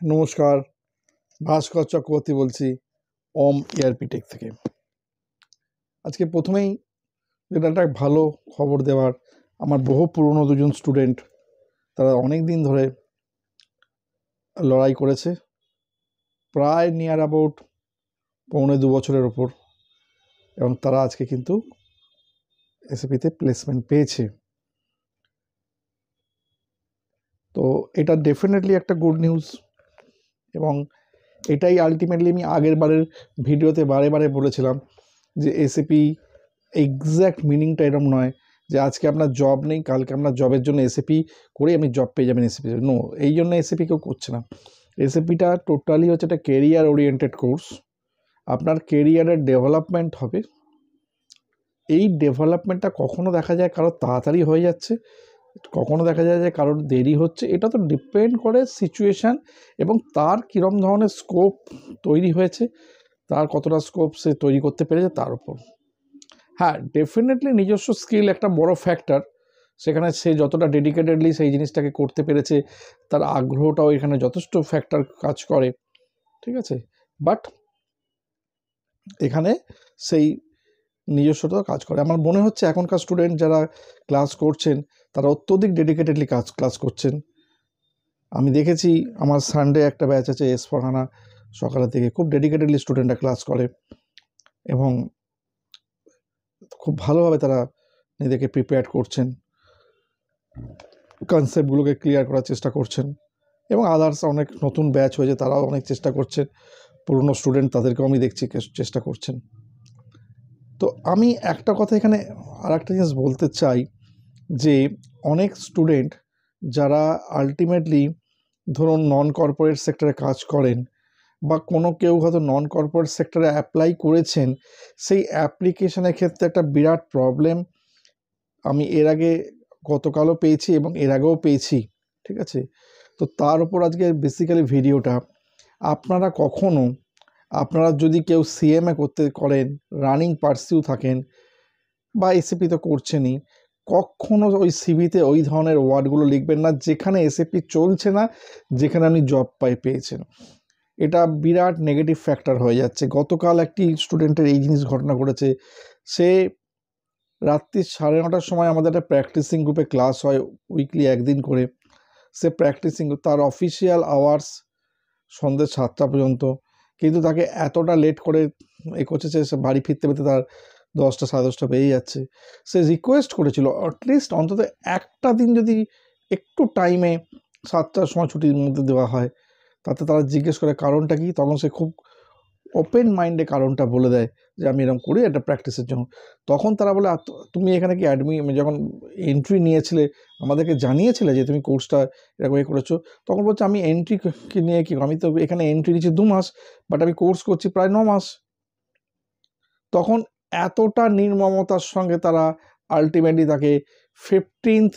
নমস্কার, ভাস্কর চক্রবর্তী বলছি ওম ARP take থেকে। আজকে প্রথমেই যেটা একটা ভালো খবর দেওয়ার, আমার বহু পুরনো দুজন স্টুডেন্ট, তারা অনেক দিন ধরে লড়াই করেছে, প্রায় নিয়ার অ্যাবাউট 1.25 বছরের ওপর, এবং তারা আজকে কিন্তু এসএপিতে প্লেসমেন্ট পেয়েছে। তো এটা ডেফিনেটলি একটা গুড নিউজ, এবং এটাই আলটিমেটলি আমি আগের বারের ভিডিওতে বারে বারে বলেছিলাম যে এসএপি এক্স্যাক্ট মিনিংটা এরকম নয় যে আজকে আপনার জব নেই, কালকে আপনার জবের জন্য এসএপি করে আপনি জব পেয়ে যাবেন। এসএপি নো, এই জন্য এসএপি কেউ করছে না। এসএপিটা টোটালি হচ্ছে একটা কেরিয়ার ওরিয়েন্টেড কোর্স। আপনার কেরিয়ারের ডেভেলপমেন্ট হবে। এই ডেভেলপমেন্টটা কখনো দেখা যায় কারোর তাড়াতাড়ি হয়ে যাচ্ছে, কখনো দেখা যায় যে কারোর দেরি হচ্ছে। এটা তো ডিপেন্ড করে সিচুয়েশান এবং তার কীরকম ধরনের স্কোপ তৈরি হয়েছে, তার কতটা স্কোপ সে তৈরি করতে পেরেছে তার উপর। হ্যাঁ, ডেফিনেটলি নিজস্ব স্কিল একটা বড় ফ্যাক্টর। সেখানে সে যতটা ডেডিকেটেডলি সেই জিনিসটাকে করতে পেরেছে, তার আগ্রহটাও এখানে যথেষ্ট ফ্যাক্টর কাজ করে, ঠিক আছে। বাট এখানে সেই নিজস্বতাও কাজ করে। আমার মনে হচ্ছে এখনকার স্টুডেন্ট যারা ক্লাস করছেন তারা অত্যধিক ডেডিকেটেডলি ক্লাস করছেন। আমি দেখেছি আমার সানডে একটা ব্যাচ আছে S4HANA, সকালের থেকে খুব ডেডিকেটেডলি স্টুডেন্টরা ক্লাস করে এবং খুব ভালোভাবে তারা নিজেকে প্রিপেয়ার করছেন, কনসেপ্টগুলোকে ক্লিয়ার করার চেষ্টা করছেন, এবং আদার্স অনেক নতুন ব্যাচ হয়েছে, তারাও অনেক চেষ্টা করছেন। পুরনো স্টুডেন্ট তাদেরকেও আমি দেখছি চেষ্টা করছেন। তো আমি একটা কথা এখানে আর একটা জিনিস বলতে চাই যে অনেক স্টুডেন্ট যারা আলটিমেটলি ধরুন নন কর্পোরেট সেক্টরে কাজ করেন, বা কোনো কেউ হয়তো নন কর্পোরেট সেক্টরে অ্যাপ্লাই করেছেন, সেই অ্যাপ্লিকেশনের ক্ষেত্রে একটা বিরাট প্রবলেম আমি এর আগে গতকালও পেয়েছি এবং এর আগেও পেয়েছি, ঠিক আছে। তো তার উপর আজকে বেসিক্যালি ভিডিওটা। আপনারা যদি কেউ সিএমএ করেন, রানিং পার্সিউ থাকেন, বা এসএপি তো করছেনই, কখনো ওই সিভিতে ওই ধরনের ওয়ার্ডগুলো লিখবেন না যেখানে এসএপি চলছে না, যেখানে আপনি জব পেয়েছেন। এটা বিরাট নেগেটিভ ফ্যাক্টর হয়ে যাচ্ছে। গতকাল একটি স্টুডেন্টের এই জিনিস ঘটনা ঘটেছে। সে রাত্রি 9:30টার সময় আমাদের একটা প্র্যাকটিসিং গ্রুপে ক্লাস হয় উইকলি একদিন করে। সে প্র্যাকটিসিং, তার অফিসিয়াল আওয়ার্স সন্ধ্যে 7টা পর্যন্ত, কিন্তু তাকে এতটা লেট করে করছে যে সে বাড়ি ফিরতে ফিরতে তার 10টা 10:30 বেজে যাচ্ছে। সে রিকোয়েস্ট করেছিল অ্যাটলিস্ট অন্তত একটা দিন যদি একটু টাইমে 7টার সময় ছুটির মধ্যে দেওয়া হয়। তাতে তারা জিজ্ঞেস করে কারণটা কি, তখন সে খুব ওপেন মাইন্ডে কারণটা বলে দেয় যে আমি এরকম করি এটা প্র্যাকটিসের জন্য। তখন তারা বলে তুমি এখানে কি যখন এন্ট্রি নিয়েছিলে আমাদেরকে জানিয়েছিলে যে তুমি কোর্সটা এরকম করেছো? তখন বলছে আমি এন্ট্রি নিয়ে কি, আমি তো এখানে এন্ট্রি নিয়েছি 2 মাস, বাট আমি কোর্স করছি প্রায় 9 মাস। তখন এতটা নির্মমতার সঙ্গে তারা আলটিমেটলি তাকে 15th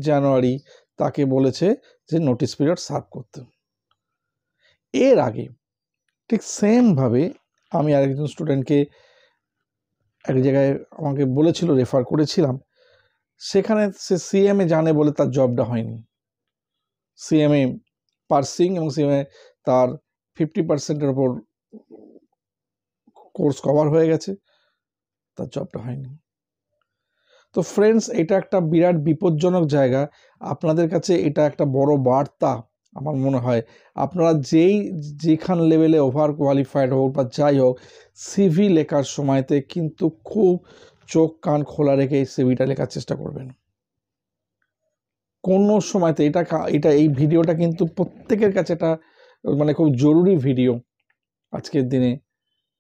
জানুয়ারি তাকে বলেছে যে নোটিস পিরিয়ড সার্ভ করতে। এর আগে ঠিক সেমভাবে আমি আরেকজন স্টুডেন্টকে এক জায়গায় আমাকে বলেছিল, রেফার করেছিলাম, সেখানে সে সিএমএ জানে বলে তার জবটা হয়নি। সিএমএ পার্সিং এবং সিএমএ তার 50%-এর ওপর কোর্স কভার হয়ে গেছে, তার জবটা হয়নি। তো ফ্রেন্ডস, এটা একটা বিরাট বিপজ্জনক জায়গা। আপনাদের কাছে এটা একটা বড় বার্তা আমার মনে হয়। আপনারা যেখান লেভেলে ওভার কোয়ালিফাইড হোক বা যাই হোক, সিভি লেখার সময়তে কিন্তু খুব চোখ কান খোলা রেখে এই সিভিটা লেখার চেষ্টা করবেন। কোনো সময়তে এই ভিডিওটা কিন্তু প্রত্যেকের কাছে এটা মানে খুব জরুরি ভিডিও আজকের দিনে।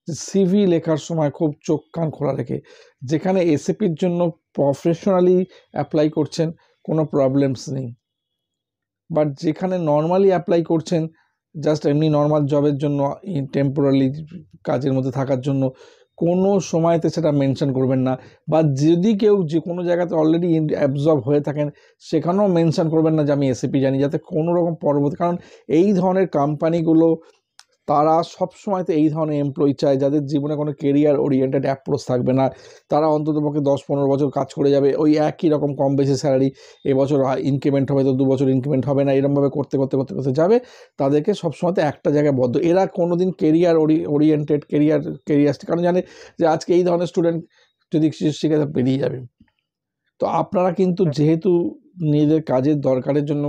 সিভি লেখার সময় খুব চোখ কান খোলা রেখে, যেখানে এসএপির জন্য প্রফেশনালি অ্যাপ্লাই করছেন কোনো প্রবলেমস নেই, বাট যেখানে নর্মালি অ্যাপ্লাই করছেন জাস্ট এমনি নর্মাল জবের জন্য, টেম্পোরারি কাজের মধ্যে থাকার জন্য, কোনো সময়তে সেটা মেনশন করবেন না। বা যদি কেউ যে কোনো জায়গাতে অলরেডি অ্যাবজর্ব হয়ে থাকেন, সেখানেও মেনশন করবেন না যে আমি এসএপি জানি, যাতে কোনো রকম পরবর্তী, কারণ এই ধরনের কোম্পানিগুলো তারা সবসময়তে এই ধরনের এমপ্লয়ি চায় যাদের জীবনে কোনো কেরিয়ার ওরিয়েন্টেড অ্যাপ্রোচ থাকবে না। তারা অন্ততপক্ষে 10-15 বছর কাজ করে যাবে, ওই একই রকম কম বেশি স্যালারি, এবছর ইনক্রিমেন্ট হবে তো 2 বছর ইনক্রিমেন্ট হবে না, এরকমভাবে করতে করতে করতে করতে যাবে। তাদেরকে সবসময়তে একটা জায়গায় বদ্ধ। এরা কোনো দিন কেরিয়ার ওরিয়েন্টেড কেরিয়ার কারণ জানে যে আজকে এই ধরনের স্টুডেন্ট যদি শিখে বেরিয়ে যাবে। তো আপনারা কিন্তু যেহেতু নিজেদের কাজের দরকারের জন্য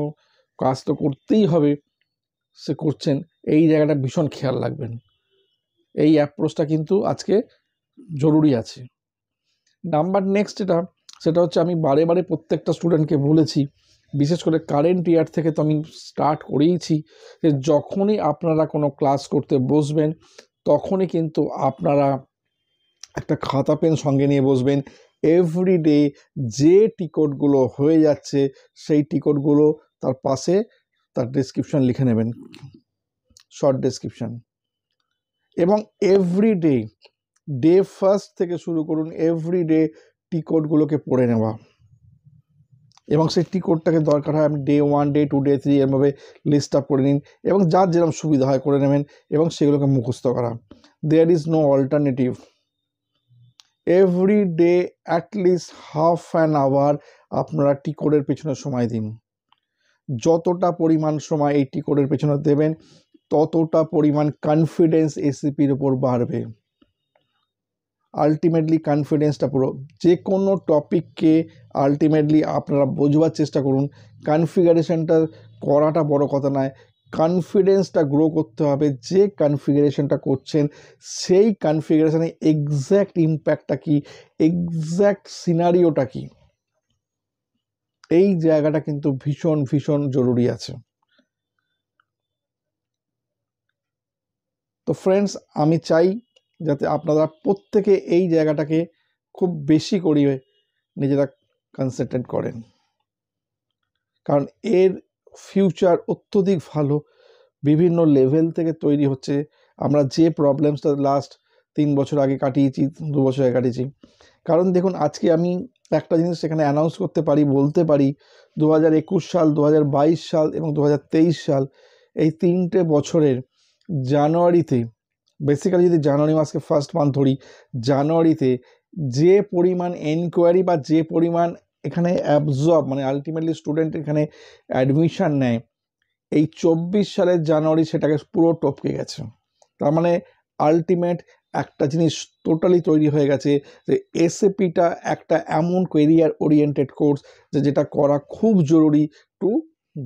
কাজ তো করতেই হবে, সে করছেন, এই জায়গাটা ভীষণ খেয়াল রাখবেন। এই অ্যাপ্রোচটা কিন্তু আজকে জরুরি আছে। নাম্বার নেক্সট সেটা হচ্ছে আমি বারে বারে প্রত্যেকটা স্টুডেন্টকে বলেছি, বিশেষ করে কারেন্ট ইয়ার থেকে তো আমি স্টার্ট করেইছি, যে যখনই আপনারা কোনো ক্লাস করতে বসবেন তখনই কিন্তু আপনারা একটা খাতা পেন সঙ্গে নিয়ে বসবেন। এভরিডে যে টিকটগুলো হয়ে যাচ্ছে সেই টিকটগুলো তার পাশে তার ডেসক্রিপশন লিখে নেবেন, শর্ট ডেসক্রিপশন। এবং এভরিডে ডে ফার্স্ট থেকে শুরু করুন, এভরিডে টিকটগুলোকে পড়ে নেওয়া। এবং সেই টিকটটাকে দরকার হয় আপনি ডে 1, ডে 2, ডে 3 এরভাবে লিস্ট আপ করে নিন, এবং যার যেরকম সুবিধা হয় করে নেবেন, এবং সেগুলোকে মুখস্থ করা। There is no alternative. Every day at least half an hour আপনারা টিকটের পেছনে সময় দিন। যতটা পরিমাণ সময় এই টিকটের পেছনে দেবেন ততটা পরিমাণ কনফিডেন্স এসিপির উপর বাড়বে। আলটিমেটলি কনফিডেন্সটা পুরো যে কোনো টপিককে আলটিমেটলি আপনারা বোঝবার চেষ্টা করুন। কনফিগারেশনটা করাটা বড় কথা নয়, কনফিডেন্সটা গ্রো করতে হবে। যে কনফিগারেশনটা করছেন সেই কনফিগারেশনে এক্স্যাক্ট ইম্প্যাক্টটা কী, এক্স্যাক্ট সিনারিওটা কী, এই জায়গাটা কিন্তু ভীষণ ভীষণ জরুরি আছে। তো ফ্রেন্ডস, আমি চাই যাতে আপনারা প্রত্যেকে এই জায়গাটাকে খুব বেশি করিয়ে নিজেরা কনসেন্ট্রেট করেন, কারণ এর ফিউচার অত্যধিক ভালো। বিভিন্ন লেভেল থেকে তৈরি হচ্ছে। আমরা যে প্রবলেমসটা লাস্ট 3 বছর আগে কাটিয়েছি, 2 বছর আগে কাটিয়েছি, কারণ দেখুন আজকে আমি একটা জিনিস সেখানে অ্যানাউন্স করতে পারি, বলতে পারি, 2021 সাল, 2022 সাল এবং 2023 সাল, এই 3টে বছরের জানুয়ারিতে, বেসিক্যালি যদি জানুয়ারি মাসকে ফার্স্ট মান্থ ধরি, জানুয়ারিতে যে পরিমাণ এনকোয়ারি বা যে পরিমাণ এখানে অ্যাবজর্ব মানে আলটিমেটলি স্টুডেন্ট এখানে অ্যাডমিশান নেয়, এই 24 সালের জানুয়ারি সেটাকে পুরো টপকে গেছে। তার মানে আলটিমেট একটা জিনিস টোটালি তৈরি হয়ে গেছে যে এসএপিটা একটা এমন কেরিয়ার ওরিয়েন্টেড কোর্স যেটা করা খুব জরুরি টু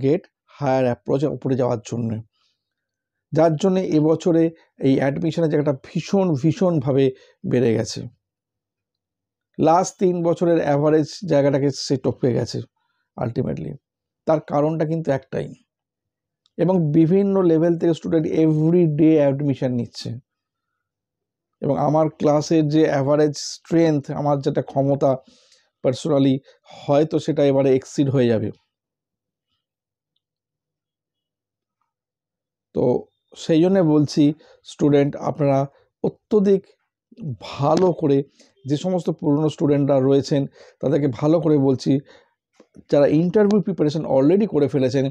গেট হায়ার অ্যাপ্রোচে উপরে যাওয়ার জন্য। যার জন্যে এবছরে এই অ্যাডমিশনের জায়গাটা ভীষণ ভীষণভাবে বেড়ে গেছে। লাস্ট 3 বছরের অ্যাভারেজ জায়গাটাকে সে টপকে গেছে আলটিমেটলি। তার কারণটা কিন্তু একটাই, এবং বিভিন্ন লেভেল থেকে স্টুডেন্ট এভরি ডে অ্যাডমিশন নিচ্ছে, এবং আমার ক্লাসের যে অ্যাভারেজ স্ট্রেংথ, আমার যেটা ক্ষমতা পার্সোনালি, হয়তো সেটা এবারে এক্সিড হয়ে যাবে। তো সেই জন্যে বলছি স্টুডেন্ট আপনারা অত্যধিক ভালো করে, যে সমস্ত পুরনো স্টুডেন্টরা রয়েছেন তাদেরকে ভালো করে বলছি, যারা ইন্টারভিউ প্রিপারেশন অলরেডি করে ফেলেছেন,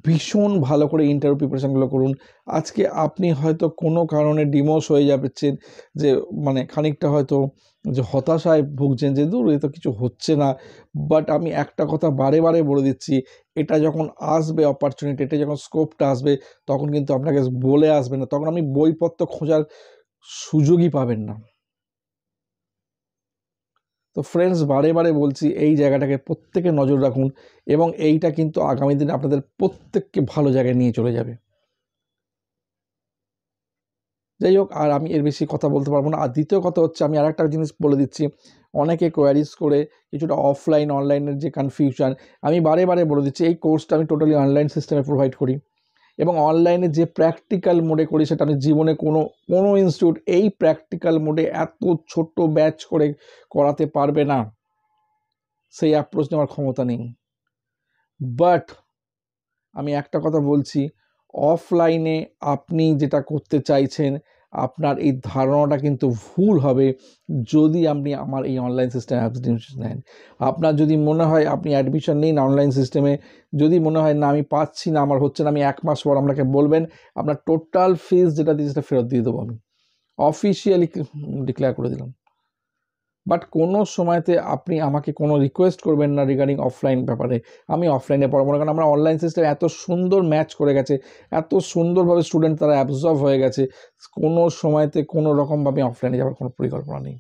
ভীষণ ভালো করে ইন্টারভিউ প্রিপারেশানগুলো করুন। আজকে আপনি হয়তো কোনো কারণে ডিমোস হয়ে যাচ্ছেন, যে মানে খানিকটা হয়তো যে হতাশায় ভুগছেন যে দূর এ তো কিছু হচ্ছে না, বাট আমি একটা কথা বারে বারে বলে দিচ্ছি, এটা যখন আসবে অপরচুনিটি, এটা যখন স্কোপটা আসবে তখন কিন্তু আপনাকে বলে আসবে না, তখন আপনি বইপত্র খোঁজার সুযোগই পাবেন না। তো ফ্রেন্ডস, বারে বারে বলছি এই জায়গাটাকে প্রত্যেকে নজর রাখুন, এবং এইটা কিন্তু আগামী দিনে আপনাদের প্রত্যেককে ভালো জায়গায় নিয়ে চলে যাবে। যাই হোক, আর আমি এর বেশি কথা বলতে পারবো না। আর দ্বিতীয় কথা হচ্ছে, আমি আরেকটা জিনিস বলে দিচ্ছি, অনেকে কোয়ারিজ করে কিছুটা অফলাইন অনলাইনের যে কনফিউশন, আমি বারে বারে বলে দিচ্ছি এই কোর্সটা আমি টোটালি অনলাইন সিস্টেমে প্রোভাইড করি, এবং অনলাইনে যে প্র্যাকটিক্যাল মোডে করি সেটা আমি জীবনে কোনো ইনস্টিটিউট এই প্র্যাকটিক্যাল মোডে এত ছোট্ট ব্যাচ করে করাতে পারবে না, সেই অ্যাপ্রোচ নেওয়ার ক্ষমতা নেই। বাট আমি একটা কথা বলছি, অফলাইনে আপনি যেটা করতে চাইছেন, আপনার এই ধারণাটা কিন্তু ভুল হবে যদি আপনি আমার এই অনলাইন সিস্টেম অ্যাডমিশন নেন। আপনার যদি মনে হয় আপনি অ্যাডমিশন নিন অনলাইন সিস্টেমে, যদি মনে হয় না আমি পাচ্ছি না, আমার হচ্ছে না, আমি 1 মাস পর আপনাকে বলবেন, আপনার টোটাল ফিস যেটা দিয়েছি সেটা ফেরত দিয়ে দেবো, আমি অফিসিয়ালি ডিক্লেয়ার করে দিলাম। বাট কোনো সময়তে আপনি আমাকে কোনো রিকোয়েস্ট করবেন না রিগার্ডিং অফলাইন ব্যাপারে, আমি অফলাইনে পড়াবো না, কারণ আমরা অনলাইন সিস্টেম এত সুন্দর ম্যাচ করে গেছে, এত সুন্দরভাবে স্টুডেন্ট তারা অ্যাবজর্ব হয়ে গেছে, কোনো সময়তে কোনো রকমভাবে অফলাইনে যাওয়ার কোনো পরিকল্পনা নেই।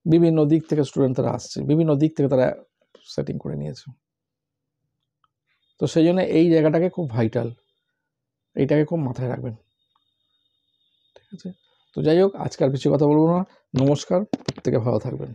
বিভিন্ন দিক থেকে স্টুডেন্ট তারা আসছে, বিভিন্ন দিক থেকে তারা সেটিং করে নিয়েছে। তো সেই জন্য এই জায়গাটাকে খুব ভাইটাল, এইটাকে খুব মাথায় রাখবেন, ঠিক আছে? তো যাই হোক, আজকে আর বেশি কথা বলবো না, নমস্কার, প্রত্যেকে ভালো থাকবেন।